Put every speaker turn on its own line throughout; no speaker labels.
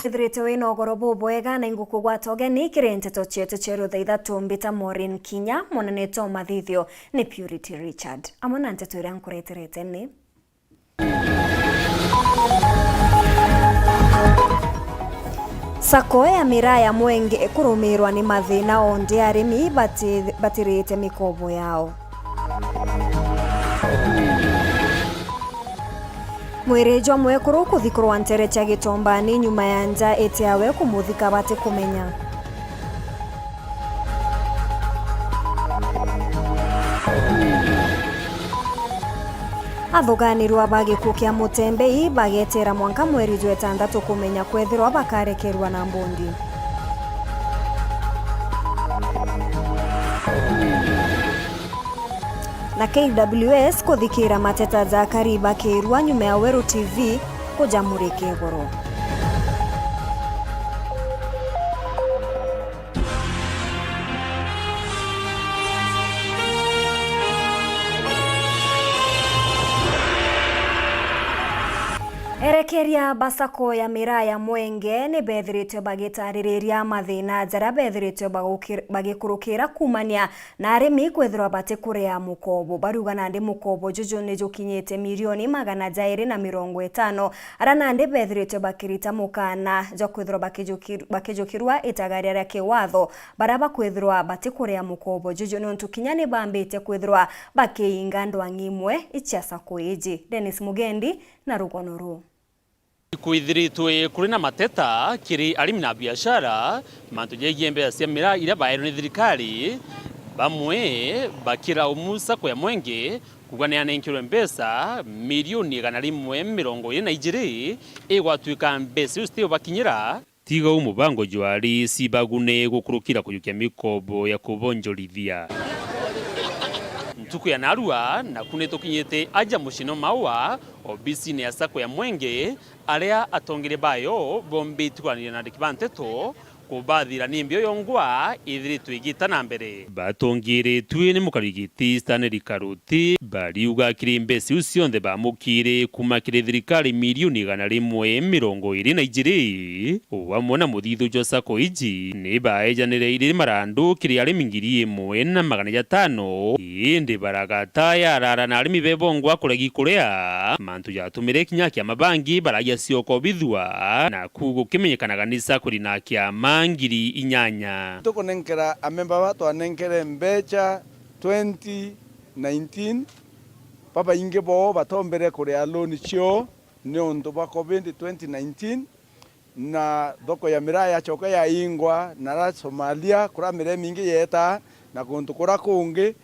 Ithatu wina ugoro bubwega na inguku gwatogeni kiri Nteto chietu cheru thaa ithatu mbita MAUREEN KINYA Neto mathithio ni Richard amona Nteto iria nkureterete ni Sako ya miraya mwenge kurumirwa ni mathina onde arimi batirite mikobo yao. Mwirejo mwekuru kuthikurwa ntere cha gitombani nyuma ya nja etiawe kumuthika bate kumenya. Athoganirwa bagikukia mutembei bagetera mwanka mweri jwetandatu kumenya kwethirwa bakarekerwa na mbondi. Na KWS kuthikira mateta za kariba kirwa nyuma ya Weru TV kujamurike goro. Erekeria basako ya miraya mwenge ni bethirite bagitariria mathina jara bethirite bagikurukira kumania na arimi kwethirwa bate kurea mukobo baruga nande mukobo juju ni jukinyete milioni 250 ara nande bethirite bakirita mukana jo kwethirwa bakijukirwa itagaria ria kiwatho baraba kwethirwa bate kurea mukobo juju ni ntukinyane bambite kwethirwa bakiinga ndwangimwe ichiasako iji. Dennis Mugendi na Rugonoru.
Kwithiritwe kuri na mateta kiri arimi na biashara mantu jegie mbea cia mira ira baero ni thirikari bamwe bakira umusa kwa mwenge kuganeana inkiro mbesa milioni 122 igwatuika mbesa ustio bakinyira tiga umubango jwari sibagune gukurukira kuyukia mikobo ya kubonjorithia Ntuku ya narua na kuneto kinyete aja mushino maua obisi ni asako ya mwenge aria atongire bayo bombi tukwanira na Nteto kubathira nimbio yongwa ithiritu igita na mbere batongire twi ni mukarigiti staneri karuti bariuga kiri mbesi ucionthe bamukire kumakire thirikari milioni 122 wamona muthithu josako iji ni baejanire iri marandu kiri arimi 1,500 indi baragata ya rara na arimi bebongwa kuregi kurea mantu yatumire kinya kia mabangi baragia cioko bithua na kugo kimenyekanaga ni sakuri na kia ngiri inyanya
tuko nenkera amemba watu anenkere mbecha 2019 papa inge bo batombere kurea loan cio ni onto ba covid 2019 na doko ya miraya choka ya ingwa na Somalia kura mire mingi yeta na kuntu kura kungi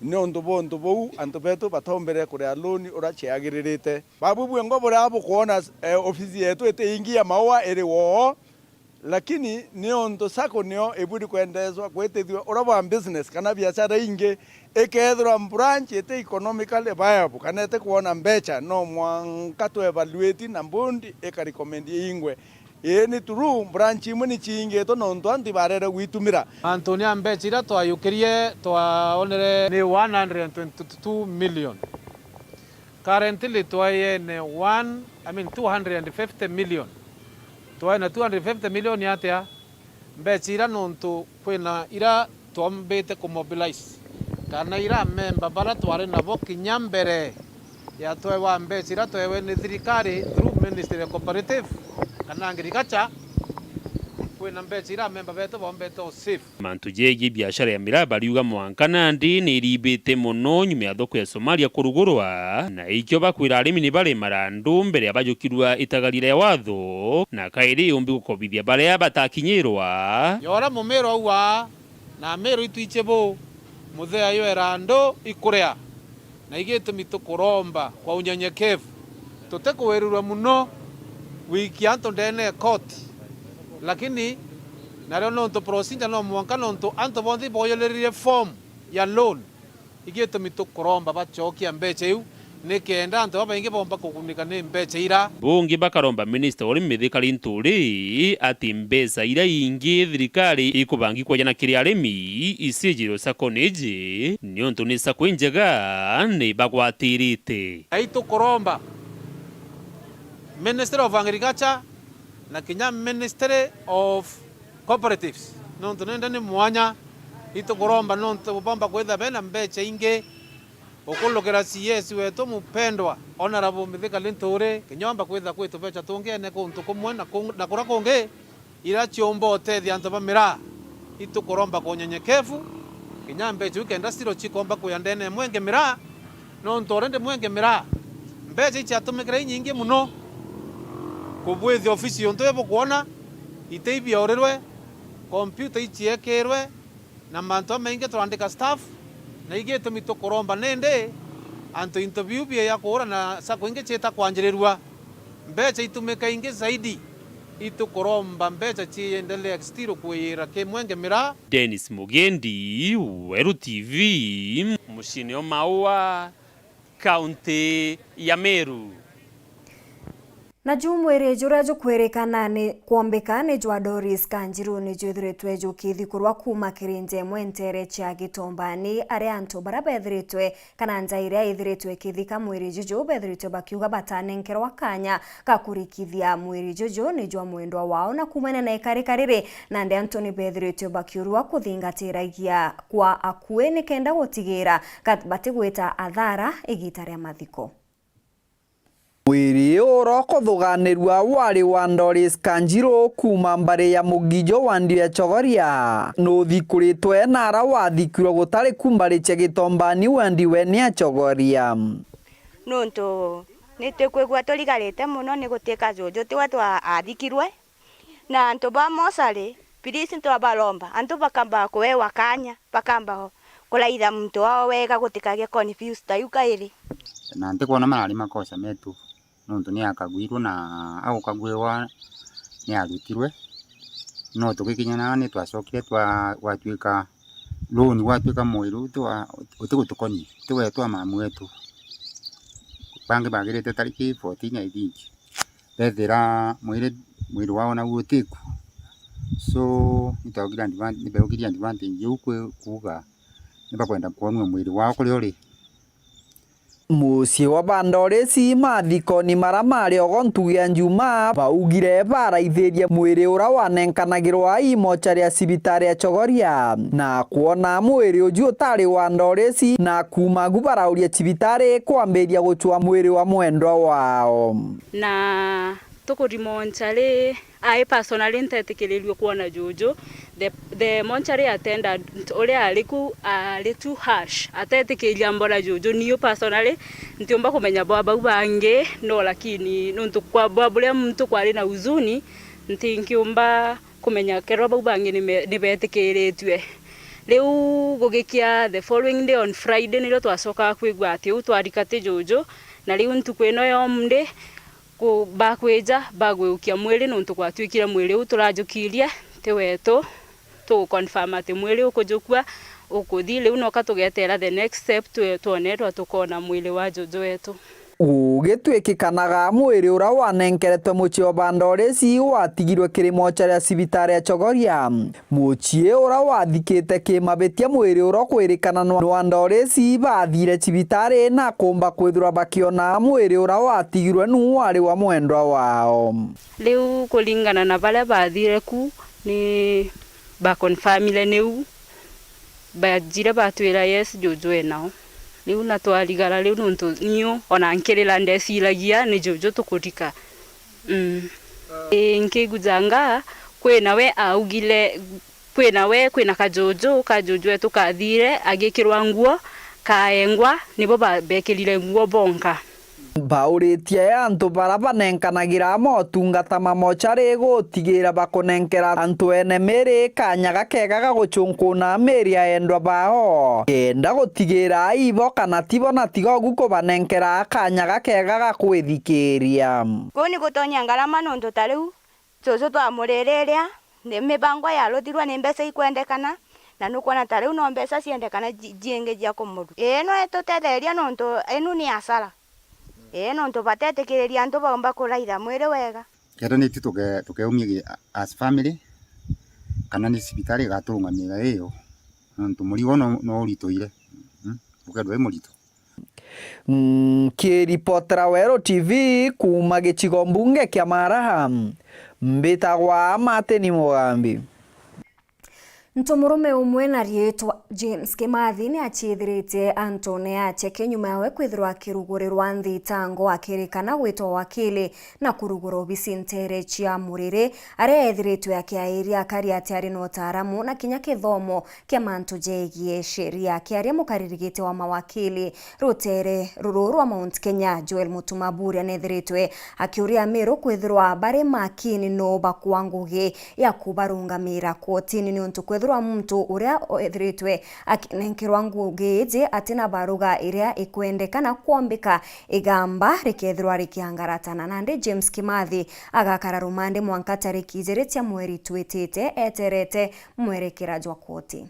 ni onto bo antubeto batombere kurea loan ora chiagiririte babu bwengo bora abo kuona ofisi yetu ete ingia maua eri wo lakini nionto sako nio ebudi kuendezwa kwetethwa uraba business kana biashara inge ekethra branch ete economically viable kana ete kuona mbecha no mwanka to evaluate na mbondi eka recommend ingwe ni turu branch imwe chinge to nonto anti barere gwitumira
Antonia mbechira to ayukirie to onere ni 122 million currently to aye ne 250 million Tuaina 250 milioni atia mbechira nontu kwina ira tuambete kumobilize kana ira memba bara tware nabo kinyambere ya twewa mbechira twewe ni thirikari through Ministry of Cooperative kana agriculture kwina mbechira memba beto bombeto safe
mantu jegie biashara ya miraba riuga mwankana ndi ni ribite muno nyuma ya thoko ya Somalia kurugurwa na ikyo bakwira arimi ni bare marandu mbere abajukirwa itagarira ya watho na kairi umbi gukobithia bare abatakinyirwa
yora mumero wa na mero itwichebo muthea yo erando ikurea na igeto mitukuromba kwa unyenyekevu tutekuwerurwa muno wiki anto ndene court lakini nareo nonto procedure no mwanka nonto anto bondi boyolerie form ya loan igeto mitukuromba bachokia mbeche yu nikenda anto bainge bomba kukunika ne mbeche ira
bungi bakaromba minister ori mithikari nturi ati mbesa ira ingi thirikari ikubangi kwa jana kiri arimi isijiro sakoneje nionto ni sako njega ni bagwatirite
aito kuromba Minister of Agriculture na kinya Ministry of Cooperatives nontu nende ni mwanya itukuromba nontu bomba kwitha bena mbecha ingi ukulukira CS wetu mupendwa Honorable Mithika Linturi kinyomba kwitha kwitu becha tungene kuntu kumwe na kura kungi ira chiomba utethia antu ba miraa itukuromba kunyenyekevu kinya mbecha ukenda stiro chikomba kuyandene mwenge miraa nontu rende mwenge miraa mbecha ichi atumikira nyingi muno kubwithi ofisi yonto yebo kuona iteibia orirwe computer ichiekirwe na manto maingi turandika staff na igite mito kuromba nende anto interview bia ya kura na sa kwingi cheta kwanjirirwa mbecha itumika ingi zaidi itukuromba mbecha chiendelea kistiro kuira ke mwenge miraa.
Dennis Mugendi, Weru TV, mushini o Maua, kaunti ya Meru.
Na jumwere jura jukwerekana ni kuombeka ni jwa Doris Kanjiru ni juithiritwe jukithikurwa kuma kirinje mwentere cha gitombani ari antu bara bethiritwe kana njaire ithiritwe kithika mwiri juju bethiritwe bakiuga batanenkerwa kanya kakurikithia mwiri juju ni jwa mwendwa wao na kumena na ikarikarire na ndi Antoni bethiritwe bakiurwa kuthingatiragia kwa akue ni kenda gutigira batigwita athara igita ria mathiko.
Mwiri uroko thuganirwa wari wa Doris Kanjiru kuma mbare ya mugijo wandia chogoria no thikuritwe nara wathikirwo gutari kumbari che gitombani wendi wenia chogoria
nonto nitekwegwa torigarite muno ni guteka jojo tiwa twa athikirwe na antu ba mosari pirisi ntwa balomba antu bakamba kuewa kanya bakamba kulaitha mtu wao wega gutikage confused tayuka iri
na ntikona marari makosa metu nontu ni akagwirwo na au kagwewa ni arutirwe no tugikinyana ni twacokire twatuika loan watwika mwiru utigutukoni tiwe twa mamu wetu bangi bagirite tariki 14 I think bethira mwiru wao na utiku so nitaugira advantage yukwe kuga nibakwenda kuonwa mwiru wao kuri uri
muciĩ wa Bandoresi mathikoni maramari ogontugia njuma baugire baraithĩria mwĩrĩ ũra wanenkanagĩrwa imocha ria cibitari ya chogoria na kuona mwĩrĩ ũju ũtarĩ wa Bandoresi na kuma gubarauria cibitari kwambĩria gũchua mwĩrĩ wa mwendwa wao
na tukurimonchari I personally ntetikiririo kuona jojo the monchari attendant ore aliku too harsh atetikiria mbora jojo niyo personally ntiomba kumenya baba bange no lakini nontu kwa baba mtu kwari na huzuni ntinkiomba kumenya kero baba bange ni betikiritwe riu gugikia the following day on Friday niro twacoka kwigwa ati utwarikate jojo na riu ntukweno yomde ku bakweja bagweukia mwili nontu kwatwikira mwili uturajukiria tiwetu to confirm ati mwili ukujukua ukuthile unoka tugetera the next step tuonetwa tukona mwili wa jojo wetu
ugitwikikanaga mwĩrĩ ũra wanenkeretwe muciĩ wa Bandoresi watigirwe kirimocha ria cibitari ya chogoria muciĩ ũra wathikĩte kĩmabetia mwĩrĩ ũra kwĩrĩkana na Bandoresi bathire cibitari na kumba kwithura bakiona mwĩrĩ ũra watigirwe nu wari wa mwendwa wao
riu kulingana na bale bathire ku ni ba confirmile neu bajira batwira yes jojo enao riu na twarigara riu nontu niyo ona nkirira ndeciragia ni jojo tukurika nkigujanga kwena we augile kwena kajojo tukathire agikirwa nguo kaengwa nibo bekirire nguo bonka
bauritie antu bara banenkanagira motungata mamochari gutigira bakunenkera antu ene meri kanya gakega gaguchunkuna meri aendwa bao kenda gutigira ibo kana tibo na tigo guko banenkera kanya gakega gakwithikiria
kuni gutonya ngarama nontu tariu jojo twamurereria ni mibango ya rotirwa ni mbesa ikwendekana na nukona tariu no mbesa ciendekana jienge jia kumuru no etutetheria nontu enu ni asara nontu batetikiriria antu baumba kuraitha mwiri wega
kero ni tukeumia as family kana ni cibitari gatungamira iyo nontu murigo no uritoire ukendwa murito
Kiripotera Weru TV kuma gicigo mbunge kia Maraham mbitagwa Mateni Mugambi.
Ntumurume umwe na rietwa James Kimathi ni achithirite Antone acheke nyuma yawe kwithirwa kirugurirwa Nthitango akirikana gwitwa wakili na kurugura obisi ntere chia murire aria ethiritwe akiairia akari ati ari no taramu na kinya kithomo kia mantu jegie sheria akiaria mukaririgite wa mawakili rutere ruru wa Mount Kenya Joel Mutumaburi anethiritwe akiuria Meru kwithirwa bare makini no bakwangugi ya kubarungamira kotini ni untu kwithirwa mtu uria ethiritwe akinenkerwa ngugi je atina baruga iria ikwendekana kuombika igamba rikethirwa rikiangaratana nande James Kimathi agakara rumande mwanka tariki 2 cia mweri twitite eterete mwerekera jwa koti.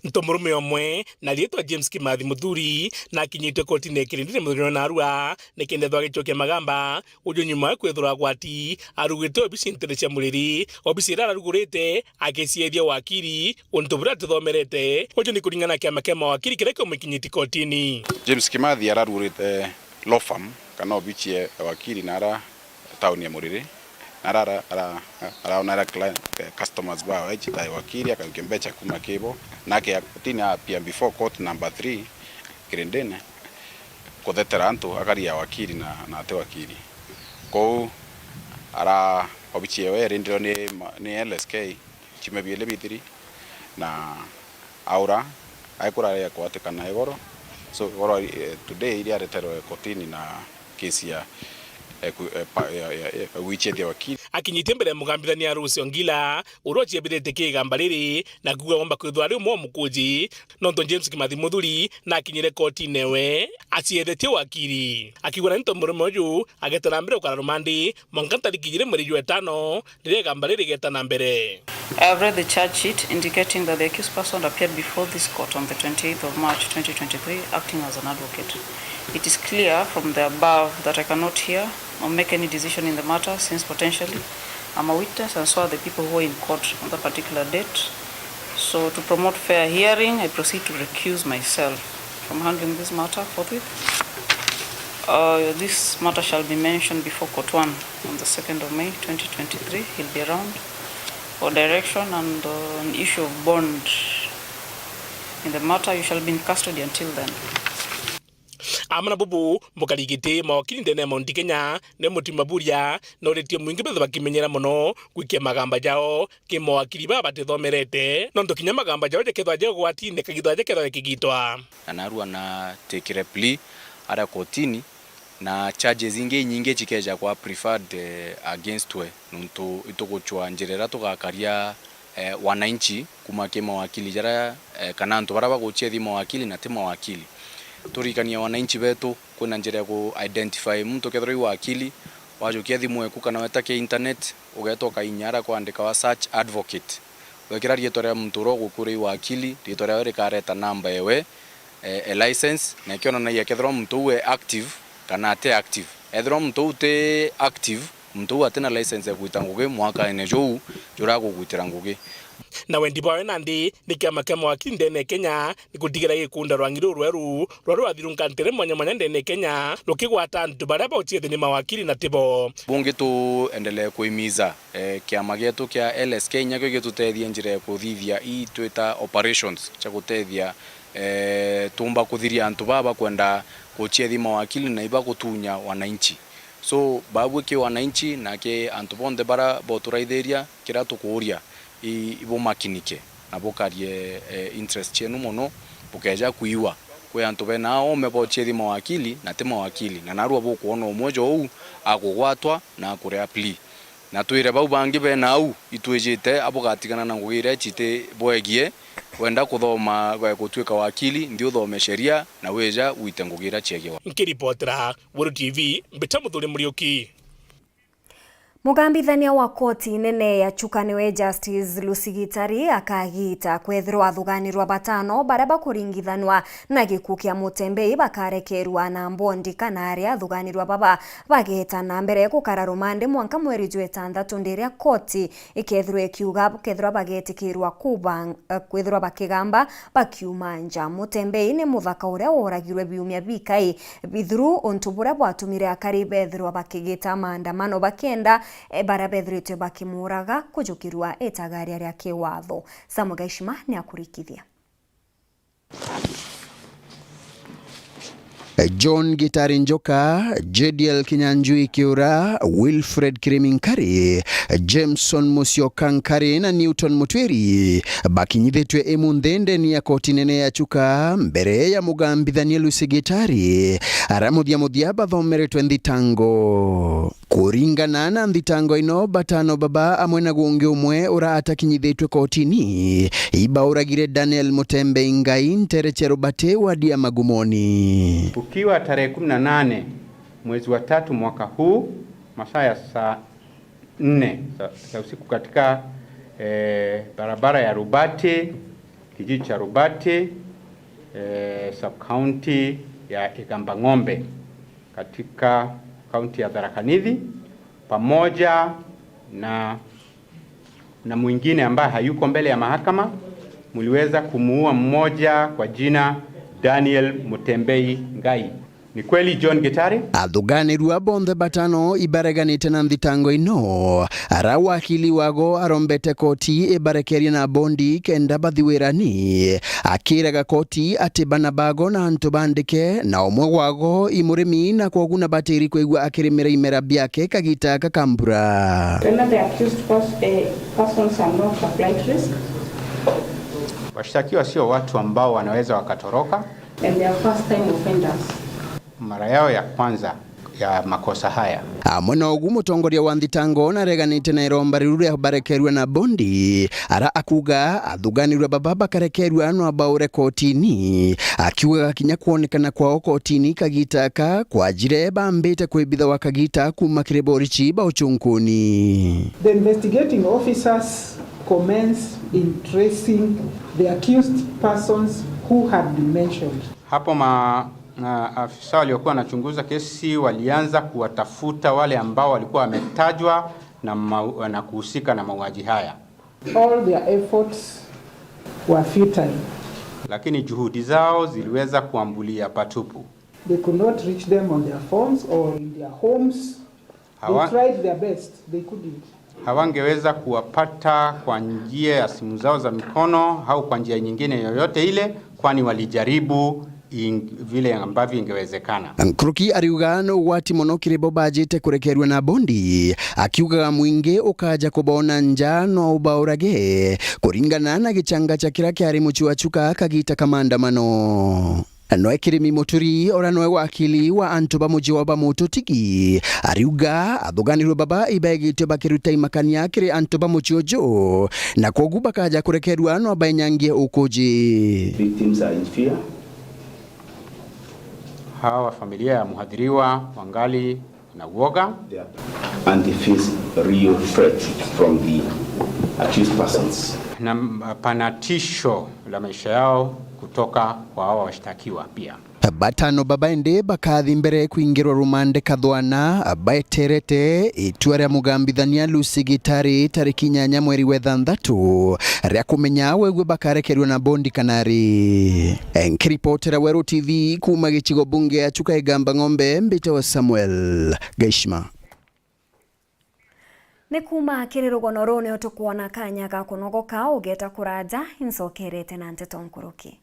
Ntumurume omwe na rietwa James Kimathi muthuri na kinyitwe kotine kirindire muthuri na Arua nikendethwa gichokia magamba ujo nyuma kwethura gwati arugite obisi ntere cia muriri obisi rara rugurite agiciethia wakiri untu bura tuthomerete ujo ni kuringana kiama kia mawakili kireko mukinyiti kotini.
James Kimathi ararugurite law firm kana obichie wakili nara town ya muriri nara ara customers ba wajita wakili akakembecha kuma kebo nake akotini pia before court number 3 kirendene kothetera antu akaria wakili na te wakili ko ara obichie we rendero ni LSK chimebiele bitiri na aura aikura ya kwatekana igoro so igoro today ili aretero kotini na kesi ya wichethia wakili
akinyite mbere mugambithania Rusio Ngila urochie birete kigamba riri na kuga omba kwithwa ri mo mukuji nonto James Kimathi muthuri na akinyire koti newe aciethete wakili akigura nto murume uyu agetana mbere ukara rumandi mwanka tariki 2 mweri wa 5 rire gamba riri getana mbere.
I have read the charge sheet indicating that the accused person appeared before this court on the 28th of March 2023 acting as an advocate. It is clear from the above that I cannot hear or make any decision in the matter since potentially I'm a witness and so are the people who are in court on that particular date. So to promote fair hearing, I proceed to recuse myself from handling this matter forthwith. This matter shall be mentioned before Court 1 on the 2nd of May 2023. He'll be around for direction and an issue of bond. In the matter, you shall be in custody until then.
Amana bubu mukarigite mawakili ndene Mount Kenya ne Mutimaburia no retie mwingi betho bakimenyera muno gwikia magamba jao ki mawakili baba tethomerete nonto kinya magamba jao jekethwa je gwati ne kagithwa jekethwa kigitwa
Arua na take plea ara kotini na charges inge nyinge chikeja kwa preferred against we nonto itogochwa njerera tugakaria wananchi kumake mawakili jara kana nto baraba gochethi mawakili na te mawakili turikania wananchi betu kuna njira ya ku identify mtu kethro wakili wajokia thimu eku kana wetake internet ugetoka inyara kuandika wa search advocate wekira rietoria mtu ro gukuri wakili rietoria were kareta namba yewe license na kiona na yakethro mtu we active kana ate active ethro mtu te active mtu atena license ya kuita nguge mwaka enejo jura gugutira nguge
na wendi bawe nandi nikiama kia mawakili ndene Kenya nikutigera gikunda rwangiru rweru athirunka ntere mwanya ndene Kenya rukigwata antu baria bauchiethe ni mawakili na tibo
bunge tu endelee kuimiza kiama gitu kia LSK nyakyo gitutethia njira ya kuthithia i twita operations cha gutethia tumba kuthiria antu baba kwenda kuchiethi mawakili na iba kutunya wananchi so babu ki wananchi na ke antu bonde bara boturaithiria kira tukuria ibo makinike na bokarie interest chenu muno bukeja kuiwa kwe antu bena o mebochethi mawakili na te mawakili na narua bokuona umojo u akugwatwa na kurea plea na tuire bau bangi bena au itwejete abogatigana na ngugire chite boegie wenda kuthoma gutwika wakili ndio thome sheria na weja uite ngugira chege
nkiripotera Weru TV mbita muthuri murioki.
Mugambithania wa koti nene ya chukaniwe Justice Lusigitari akagita kwethirwa athuganirwa batano baria bakuringithanwa na gikuo kia Mutembei bakarekerwa na mbondi kana aria athuganirwa baba bagitana mbere gukara rumande mwanka mweri jwa Ithatu ndiria koti ikethirwa ikiuga kethirwa bagetikirwa kwethirwa bakigamba bakiuma nja. Mutembei ni muthaka uria woragirwe biumia bikai bithuru untu buria bwatumire akari bethirwa bakigita maandamano bakenda bara bethirite bakimuraga kujukirwa etagaria ria kiwatho. Samugeshima ni akurikithia.
John Gitari Njoka, JDL Kinyanjui Kiura, Wilfred Kiriminkari, Jameson Musyokankari na Newton Mutweri bakinyithitwe emunthende ni ya koti nene ya chuka mbere ya mugambithania Lusigitari aramuthia bathomeretwe nthitango. Kuringana na nthitango ino batano baba amwe na gungi umwe ura atakinyithitwe kotini ibauragire Daniel Mutembei Ngai Nterechero Bate wa dia Magumoni.
Ukiwa tarehe 18 mwezi wa 3 mwaka huu masaa ya saa 4 za usiku katika barabara ya Rubate, kijiji cha Rubate, sub-county ya Igamba Ng'ombe katika kaunti ya Tharaka Nithi, pamoja na mwingine ambaye hayuko mbele ya mahakama, mliweza kumuua mmoja kwa jina Daniel Mutembei Ngai. Ni kweli John Gitari?
Athuganirwa bonthe batano ibareganite na nthitango ino ara wakili wago arombete koti ibarekeria na bondi kenda bathiwirani akiraga koti ati banabago na antu bandike na omwe wago imurimi na kwoguna batiri kwigwa akirimira imera biake kagita kakambura.
The accused persons are not a flight risk.
Washtakiwa sio watu ambao wanaweza wakatoroka.
And they are first time offenders.
Mara yao ya kwanza ya makosa haya.
Amwana ogu mutongoria wa nthitango na reganite na iromba riru barekerwa na bondi ara akuga athuganirwe baba bakarekerwa no abaure kotini akiuga kinya kuonekana kwao kotini kagitaka kwa jire bambite kwibitha wakagita kuma kireborichi ba uchunkuni.
The investigating officers commence in tracing the accused persons who had been mentioned.
Hapo afisa waliokuwa wanachunguza kesi walianza kuwatafuta wale ambao walikuwa wametajwa na kuhusika na mauaji haya.
All their efforts were futile.
Lakini juhudi zao ziliweza kuambulia patupu.
They could not reach them on their phones or in their homes. They tried their best, they couldn't.
Hawangeweza kuwapata kwa njia ya simu zao za mikono au kwa njia nyingine yoyote ile, kwani walijaribu vile ambavyo ingewezekana.
Nkruki ariuga no wati mono kirebo bajete kurekerwa na bondi akiuga mwingi ukaja kubona nja no ubaurage kuringana na gichanga cha kira kiari muchua chuka kagita kamandamano. Noe Kirimi Muturi ora noe wakili wa antu bamuji wa bamutotiki ariuga athuganirwe baba ibegite bakiruta imakania kiri antu bamuchiojo na kogu bakaja kurekerwa no abainyangie ukoji.
Victims are in fear.
Hawa familia ya muhadhiriwa wangali na uoga
and they face real threat from the accused persons.
Na panatisho la maisha yao kutoka kwa hawa washtakiwa pia.
Batano babaende bakathi mbere kuingirwa rumande kathwana baeterete itua ria mugambithania Lusigitari tariki 8 mweri wa Ithatu ria kumenya wegwe bakarekerwa na bondi kanari. Nkiripotera Weru TV kuma gichigo bunge ya chuka Igamba Ng'ombe mbite wa Samuel Geishma.
Ni kuma kiriro norone otukuona kanya ga kunogoka ugeta kuraja insokerete na Nteto nkuruki.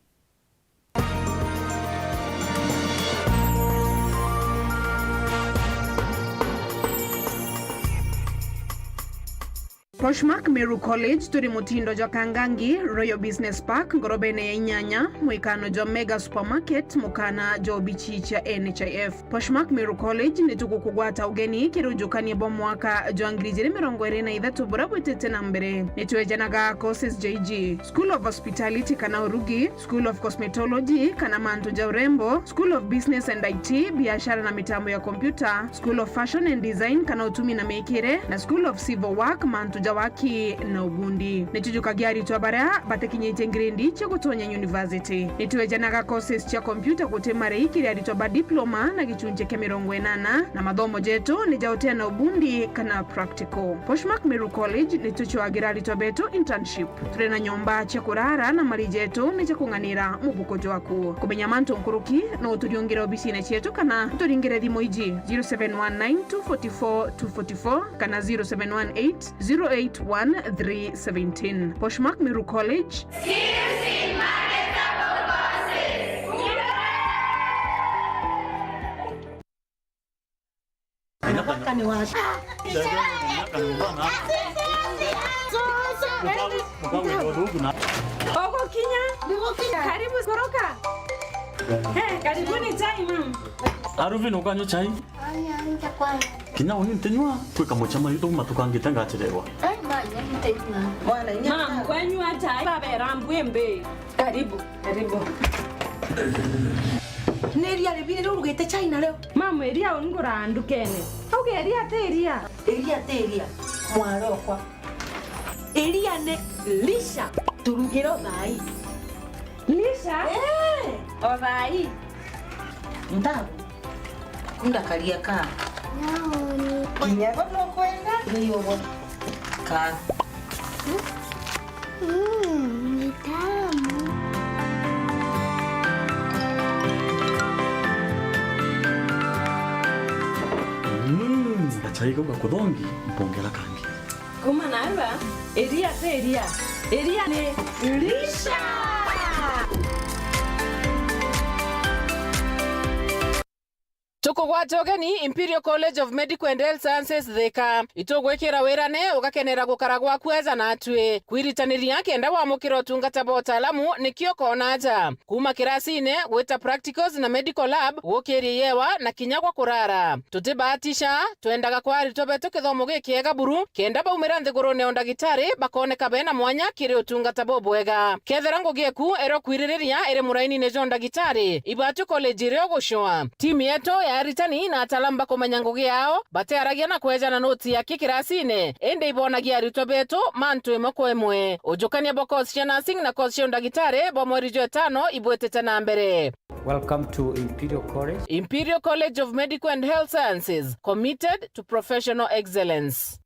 Poshmark Meru College turi mutindo jo Kangangi Royal Business Park ngorobene ya inyanya mwikano jo Mega Supermarket mukana jo bichicha NHIF. Poshmark Meru College ni tukukugwata ugeni kirujukani bo mwaka jo Anglijiri mirongo irina Ithatu burabwitete na mbere. Nituejanaga courses JG, School of Hospitality kana Urugi, School of Cosmetology kana mantu ja urembo, School of Business and IT, biashara na mitambo ya kompyuta, School of Fashion and Design kana utumi na mekire, na School of Civil Work mantu ja waki na ugundi. Nitujuka giari tuabara batekinyete ngrendi cha kutonya university. Nituejanaga courses cha kompyuta kutemare ikiri aritoba diploma na gichunche ke mirongo enana na madhomo jetu ni jaotea na ubundi kana practical. Poshmark Meru College nituchuagira aritobeto internship. Turena nyomba cha kurara na mali jetu ni cha kunganira mubukojo waku. Kumenya manto nkuruki na uturiongera obisine chetu kana turingire dhimo iji 0719244244 kana 0718081317. Poshmark Meru College.
Ogo Kinya, karibu koroka. Karibuni chai mama.
Aruvi nukanywa chai? Kinya wani ntenywa? Kweka mochama yuto matukangita ngachirewa.
Mama, kwenywa chai baba rambwembe. Karibu.
Neria ribire urugete chai na leo.
Mama, eria ungura ndukene. Auge eria teria.
Eria. Mwarokwa. Eria ne lisha. Turugero thai.
Lisha? O thai.
Ndabu. Kunda karia ka.
Naoni.
Kinyago no kwenda? Niyo ka.
Ni tamu.
Chai kwa kudongi mpongela kangi.
Kuma naiba? Eria teria. Eria ne lisha.
Tukugwatogeni Imperial College of Medical and Health Sciences Thika itugwikira wirane ugakenera gukara gwaku eza natwe kwiritanĩria kenda wamũkĩra ũtungata bwa ũtaalamu nĩkĩo konaja kuma kirasine gwĩta practicals na medical lab gũkĩria yewa na kinya gwa kũrara tũtibatisha twendaga kwa arutwo betu gĩthomo gĩkĩega buru kenda baumĩra nthĩgũrũne o ndagĩtarĩ bakoneka bena mwanya kĩrĩ ũtungata bo bwega kethera ngũgĩeku ero kwirĩrĩria ĩrĩ mũraini-inĩ jo ndagĩtarĩ Ithatu college ĩrĩ ũgũcũa timu yetu ya aritani na ataalamu bakomanya ngugi yao batearagia na kwejana noti ya kikirasine ende ibonagia arutwo betu mantu ĩmwe kwa ĩmwe ũjũkania bo course cia nursing na course cia ndagĩtarĩ bo mweri jo 5 ibwetete na mbere.
Welcome to Imperial College.
Imperial College of Medical and Health Sciences, committed to professional excellence.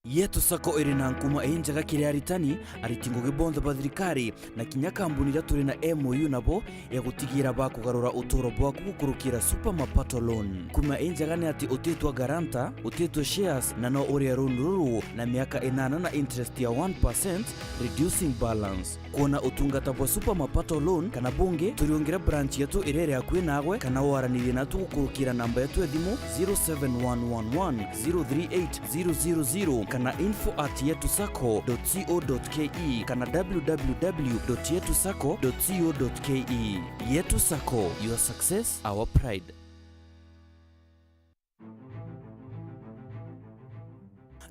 Yetu sako irina nkuma enjaga kiri aritani aritingo gibonda bathirikari na kinya kambuni ira turi na MOU nabo ya gutigira bakugarura utoro bwaku gukurukira super mapato loan kuma enjaga ni ati utetwa garanta utetwa shares na no uri ruru na miaka 8 na interest ya 1% reducing balance kuona utungata bwa super mapato loan kana bunge turiongera branch yetu irere akwe nagwe kana waranire na tugukurukira namba yetu ya thimu 0711103800 kana info@yetusako.co.ke kana www.yetusako.co.ke. Yetu Sako, your success, our pride.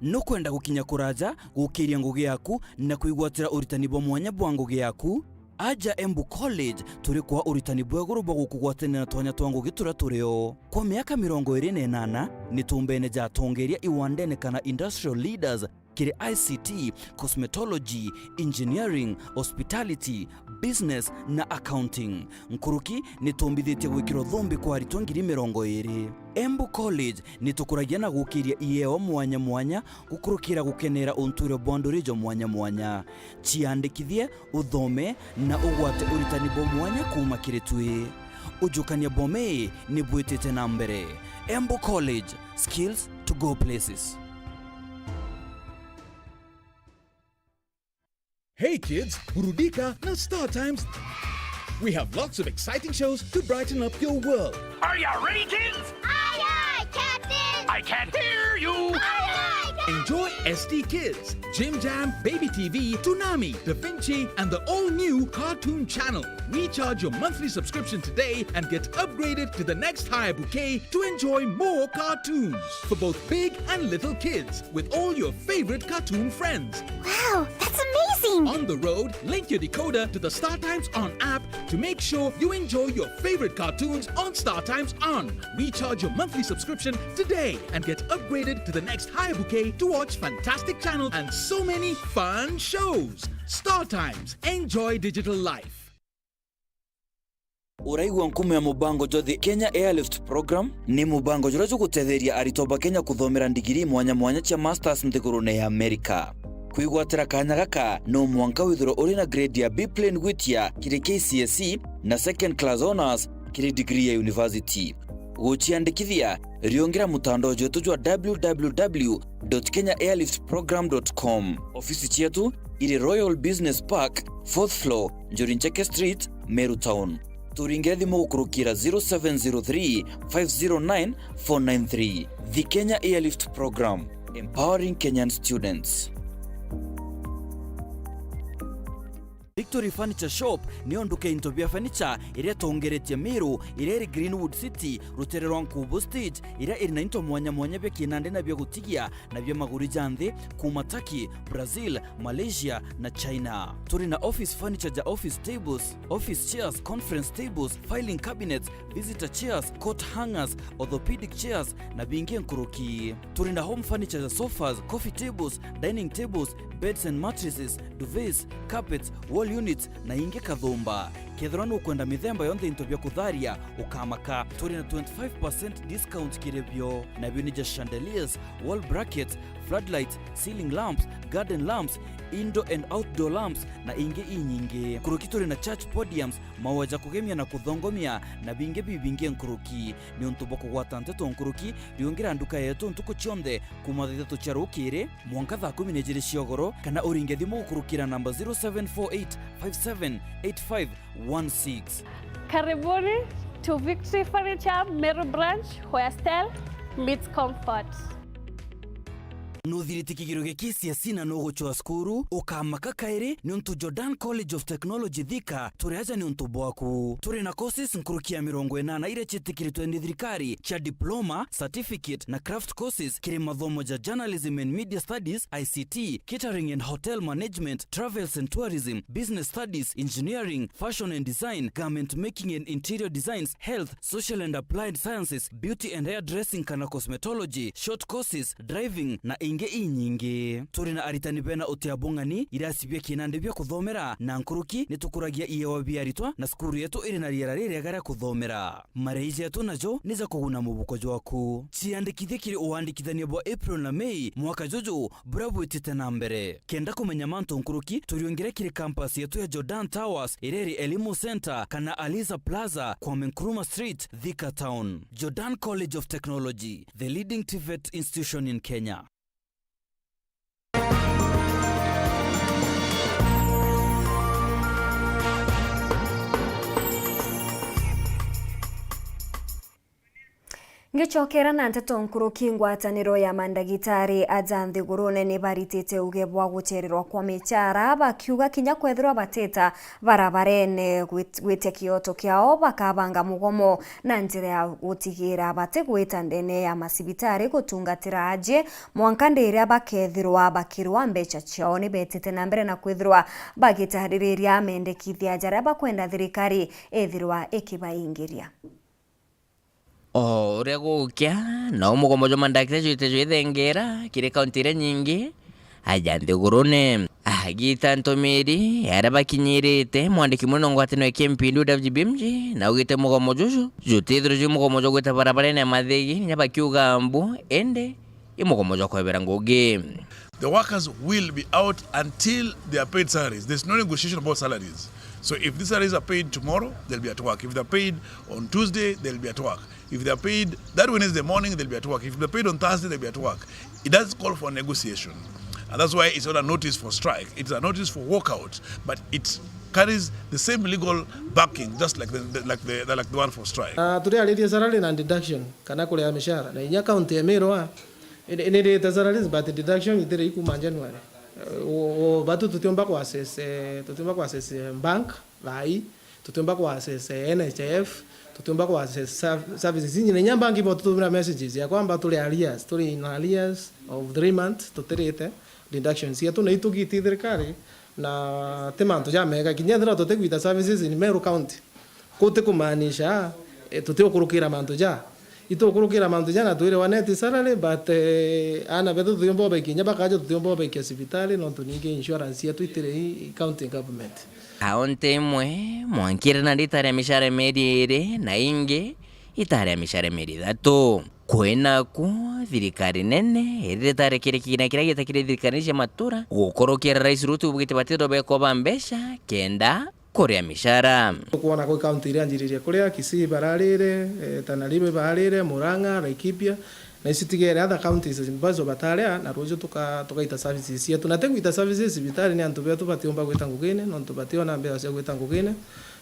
No kwenda gukinya kuraja gukiria ngugi yaku na kuigwatira uritani bwa mwanya bwa ngugi yaku aja Embu College turi kwa uritani bweguru bwa gukugwatanira twanya twa ngugi tura tureo kwa miaka 28 ni tumbene ja tongeria iwandene kana industrial leaders kiri ICT, cosmetology, engineering, hospitality, business na accounting. Nkuruki ni tumbithitie gwikiro thombi kwa arito 20. Embu College ni tukuragia na gukiria ieo mwanya gukurukira gukenera unture bwandurijo mwanya ciandikithie uthome na ugwate uritani bo mwanya kuma kiri twi ujukania bome ni bwitete na mbere. Embu College, skills to go places.
Hey kids, burudika na Star Times. We have lots of exciting shows to brighten up your world.
Are you ready, kids?
Aye, aye, Captain!
I can't hear you. Enjoy SD Kids, Jim Jam, Baby TV, Toonami, Da Vinci, and the all-new Cartoon Channel. Recharge your monthly subscription today and get upgraded to the next higher bouquet to enjoy more cartoons for both big and little kids with all your favorite cartoon friends.
Wow, that's amazing!
On the road, link your decoder to the StarTimes On app to make sure you enjoy your favorite cartoons on StarTimes On. Recharge your monthly subscription today and get upgraded to the next higher bouquet to watch fantastic channels and so many fun shows. StarTimes, enjoy digital life.
Uraigwa nkume ya mubango jothi Kenya Airlift Program ni mubango jura gutetheria aritoba Kenya kuthomera ndigiri mwanya cia masters nthigurune ya America. Kwigwatira kanya gaka no mwanka withiro uri na grade ya B plane gwitia kiri KCSE na second class honors kiri degree ya university. Guchiandikithia riongera mutandao jetu jwa www.kenyaairliftprogram.com. Ofisi chetu iri Royal Business Park 4th floor Njorincheke Street, Meru Town. Turinge thimu gukurukira 0703 509 493. The Kenya Airlift Program, empowering Kenyan students. Victory Furniture Shop niyo nduka intobia furniture iria tongeretie Meru iria Greenwood City rutererwa Nkubu Stage iria iri na into mwanya bya kinande na bya gutigia na bya maguri janthi kuma Turkey, Brazil, Malaysia na China. Turi na office furniture ja office tables, office chairs, conference tables, filing cabinets, visitor chairs, coat hangers, orthopedic chairs na bingi nkuruki. Turi na home furniture ja sofas, coffee tables, dining tables, beds and mattresses, duvets, carpets, wall units na inge kathumba. Kethirano ukwenda mithemba yonthe into bya kutharia ukamaka. Turi na 25% discount kirebyo na byo nija chandeliers, wall brackets, floodlights, ceiling lamps, garden lamps, indoor and outdoor lamps na inge inyinge. Kuruki turi na church podiums, mawaja kugemia na kuthongomia na binge bibinge nkuruki. Ni untuboko gwata Nteto nkuruki riongera nduka yetu ntuko chionde kuma thithu cia rukire mwanka thaa 12 ciogoro kana uringe thimu kurukira namba 0748578516.
Karibuni to Victory Furniture Meru branch where style meets comfort.
No thiriti kigiro gikisia sina no gochwa skuru ukamaka kairi ni untu Jordan College of Technology Thika turiaja ni untu bwaku turi na courses nkurukia 80 ire chitikiritwe ni thirikari cha diploma, certificate na craft courses kiri mathomo ja journalism and media studies, ICT, catering and hotel management, travels and tourism, business studies, engineering, fashion and design, garment making and interior designs, health, social and applied sciences, beauty and hairdressing kana cosmetology, short courses, driving na inge inyingi. Turi na aritani bena utiabungani irasibia kinande bya kuthomera na nkuruki nitukuragia iyewa biaritwa na skuru yetu iri na riera riri gara kuthomera. Mareizi yetu najo niza kuguna mubuko jwaku. Ciandikithie kiri uandikithania bwa April na May mwaka jojo bravo itite na mbere. Kenda kumenya manto nkuruki turiongere kiri campus yetu ya Jordan Towers ireri Elimu Center kana Aliza Plaza kwa Nkrumah Street, Thika Town. Jordan College of Technology, the leading TVET institution in Kenya.
Ngechokera na Nteto nkuruki ngwataniro ya mandagitari ajanthi gurune ni baritite ugebwa guchererwa kwa michara bakiuga kinya kwethirwa bateta barabarene gwite kioto kiao bakabanga mugomo na njira ya gutigira bate gwita ndene ya masibitari gutungatira aje mwankandira bakethirwa bakirwa mbecha ciao ni betete na mbere na kwethirwa bagitariria mendekithia jara bakwenda thirikari ethirwa ikibaingiria.
Uria gukia no mugomo jo mandagitari joite joithengera kire kauntire nyingi ajanthi gurune agita ntomiri ara bakinyirite mwandiki muno ngwatino ekempindu WBMG na ugite mugomo jojo jotithiro jo mugomo jo gwita barabara na mathigi nya bakiuga mbu ende imugomo jo kwebera ngugi.
The workers will be out until they are paid salaries. There's no negotiation about salaries. So if these salaries are paid tomorrow, they'll be at work. If they're paid on Tuesday, they'll be at work. If they're paid that Wednesday morning, they'll be at work. If they're paid on Thursday, they'll be at work. It does call for negotiation. And that's why it's not a notice for strike. It's a notice for walkout. But it's carries the same legal backing, just like the one for strike.
Today already salary and deduction kana kule mishahara na inya county ya Meru ni rate salaries but deduction itire ikuma January o batu tutomba kwa access bank lai tutomba kwa access NHIF tutomba kwa access services nyine nyamba ngibo tutumira messages ya kwamba tuli in arrears of 3 months tutirite deductions yetu na itugiti thirikari na temanto ja mega kinyendera tutekwita services in Meru County kote kumaanisha tutiokurukira manto ja itokurukira manto ja na tuire waneti salary but ana beto tuyombo ba kinya bakaje tuyombo ba hospitali no tuninge insurance yetu itire county government
aonte imwe mwankire na nditare mishare merire na inge itare mishare merire Ithatu kwena ku thirikari nene iritare kire gitakire thirikari cia matura gukorokera rais Ruto bugite batiro beko bambesha kenda kuria mishara
kuona kwa county ria njiriria kuria Kisii bararire Tana River bararire Murang'a Laikipia na isitigere other counties bazo batarea na rojo tukaita services yetu na tenguita services vitali ni antu betu batiomba gwita ngugine no tubatiwa na mbea cia gwita ngugine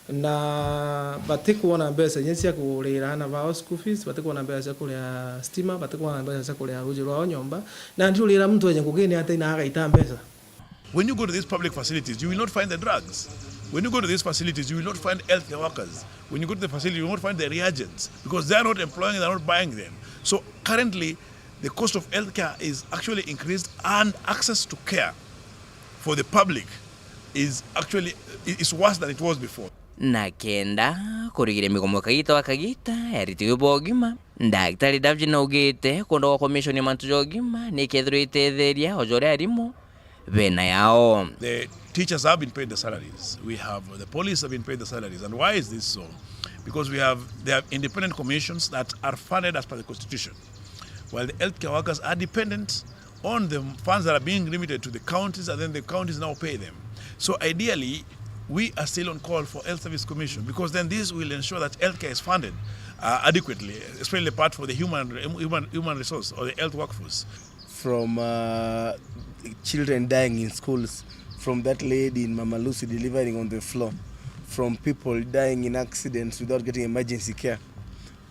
na batikuona mbesa nyensia kurira na bao school fees batikuona mbesa kuria stima batikuona mbesa kuria rojo rwa nyomba na ndio lira mtu wenye ngugine hata ina agaita mbesa.
When you go to these public facilities, you will not find the drugs. When you go to these facilities, you will not find healthcare workers. When you go to the facility, you will not find the reagents because they are not employing, they are not buying them. So currently, the cost of healthcare is actually increased, and access to care for the public is actually worse than it was before.
Na kenda kurigire migomo kagita yaritiwe bogima ndaktari davji na ugite kondo wa commission ya mantu jogima nikethro itetheria ojore arimo bena yao.
The teachers have been paid the salaries. The police have been paid the salaries. And why is this so? Because they have independent commissions that are funded as per the constitution, while the healthcare workers are dependent on the funds that are being limited to the counties, and then the counties now pay them. So ideally, we are still on call for health service commission, because then this will ensure that healthcare is funded adequately, especially the part for the human resource or the health workforce.
From children dying in schools, from that lady in Mama Lucy delivering on the floor, from people dying in accidents without getting emergency care.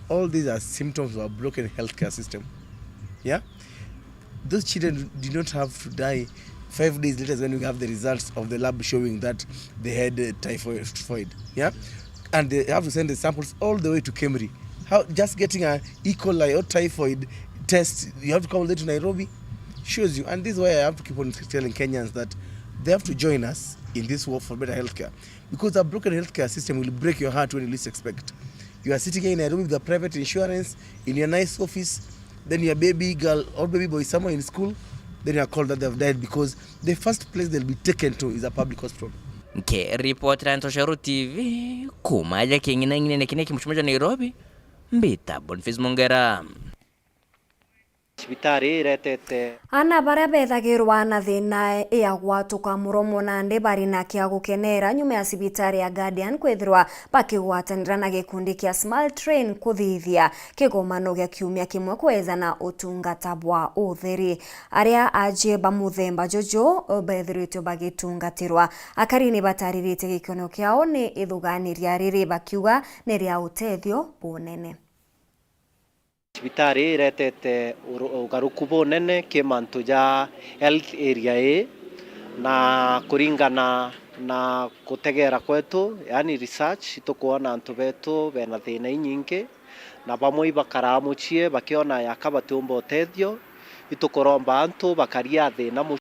All these are symptoms of a broken healthcare system. Yeah? Those children do not have to die 5 days later when we have the results of the lab showing that they had typhoid. Yeah? And they have to send the samples all the way to Kemri. Just getting an E. coli or typhoid test, you have to come all the way to Nairobi, shows you. And this is why I have to keep on telling Kenyans that they have to join us in this war for better healthcare. Because a broken healthcare system will break your heart when you least expect. You are sitting here in Nairobi with a private insurance, in your nice office, then your baby girl or baby boy is somewhere in school, then you are called that they have died because the first place they'll be taken to is a public hospital.
Ke report Ntosharu TV kumaja kingina ngine kineki mchumaja Nairobi mbita Boniface Mongera.
Cibitari iretete
ana baria bethagirwa na thina ya gwatuka muromo na ndi bari na kia gukenera nyuma ya cibitari ya Guardian kwithirwa bakigwatanira na gikundi kia Smart Train kuthithia kigomano gia kiumia kimwe kweza na utungata bwa utheri aria aje bamuthemba jojo bethiritwe bagitungatirwa akarini bataririte gikono kiao ni ithuganiria riri bakiuga ni ria utethio bunene.
Cibitari iretete ugaruku bunene kimantu ja health area A na kuringana na kutegera kwetu, yani research itukuona antu betu bena thina nyingi na bamwe bakaramuchie bakiona yakabatiumba utethio itukuromba antu bakaria thina